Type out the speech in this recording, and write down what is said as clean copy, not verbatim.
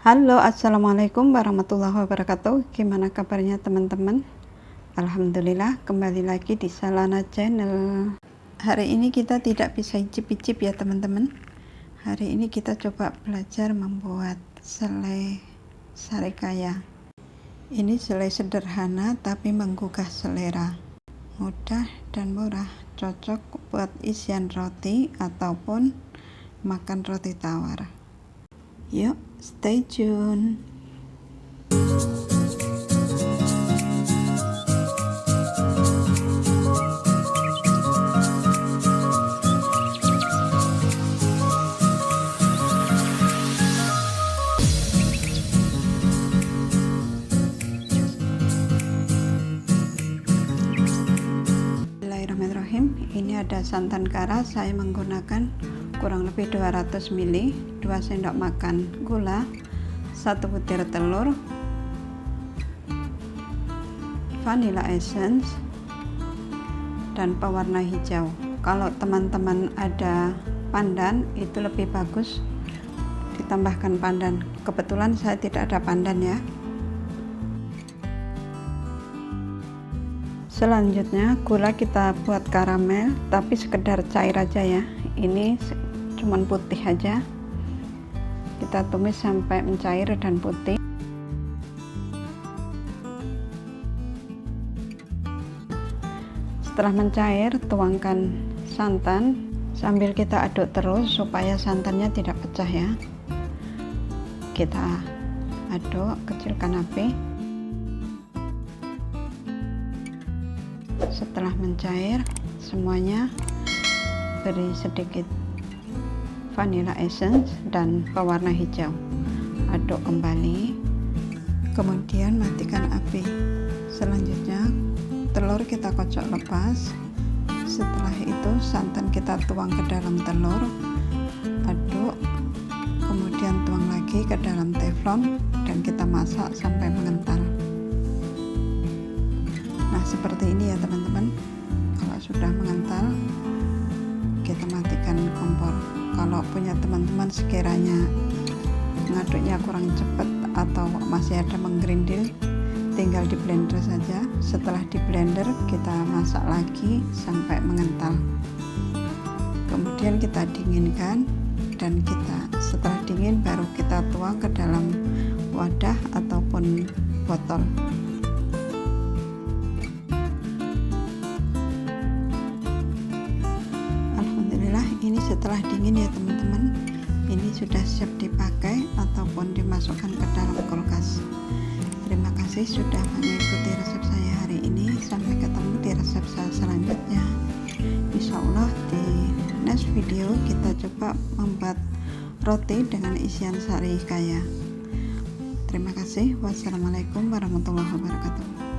Halo, assalamualaikum warahmatullahi wabarakatuh. Gimana kabarnya teman-teman? Alhamdulillah, kembali lagi di Salana Channel. Hari ini kita tidak bisa icip-icip ya teman-teman. Hari ini kita coba belajar membuat selai sarikaya. Ini selai sederhana tapi menggugah selera. Mudah dan murah, cocok buat isian roti ataupun makan roti tawar. Yuk, stay tune. Bismillahirrahmanirrahim. Ini ada santan kara, saya menggunakan kurang lebih 200 ml, 2 sendok makan gula, 1 butir telur, vanilla essence, dan pewarna hijau. Kalau teman-teman ada pandan, itu lebih bagus ditambahkan pandan. Kebetulan saya tidak ada pandan ya. Selanjutnya gula kita buat karamel, tapi sekedar cair aja ya. Ini cuman putih aja. Kita tumis sampai mencair dan putih. Setelah mencair, tuangkan santan sambil kita aduk terus supaya santannya tidak pecah ya. Kita aduk, kecilkan api. Setelah mencair semuanya, beri sedikit vanilla essence dan pewarna hijau, aduk kembali, kemudian matikan api. Selanjutnya telur kita kocok lepas. Setelah itu santan kita tuang ke dalam telur, aduk, kemudian tuang lagi ke dalam teflon dan kita masak sampai mengental. Nah, seperti ini ya teman-teman. Kalau sudah mengental, kita matikan kompor. Kalau punya teman-teman sekiranya ngaduknya kurang cepat atau masih ada menggerindil, tinggal di blender saja. Setelah di blender, kita masak lagi sampai mengental. Kemudian kita dinginkan, dan setelah dingin baru kita tuang ke dalam wadah ataupun botol. Ini setelah dingin ya teman-teman. Ini sudah siap dipakai ataupun dimasukkan ke dalam kulkas. Terima kasih sudah mengikuti resep saya hari ini. Sampai ketemu di resep saya selanjutnya. Insya Allah di next video kita coba membuat roti dengan isian sarikaya. Terima kasih. Wassalamualaikum warahmatullahi wabarakatuh.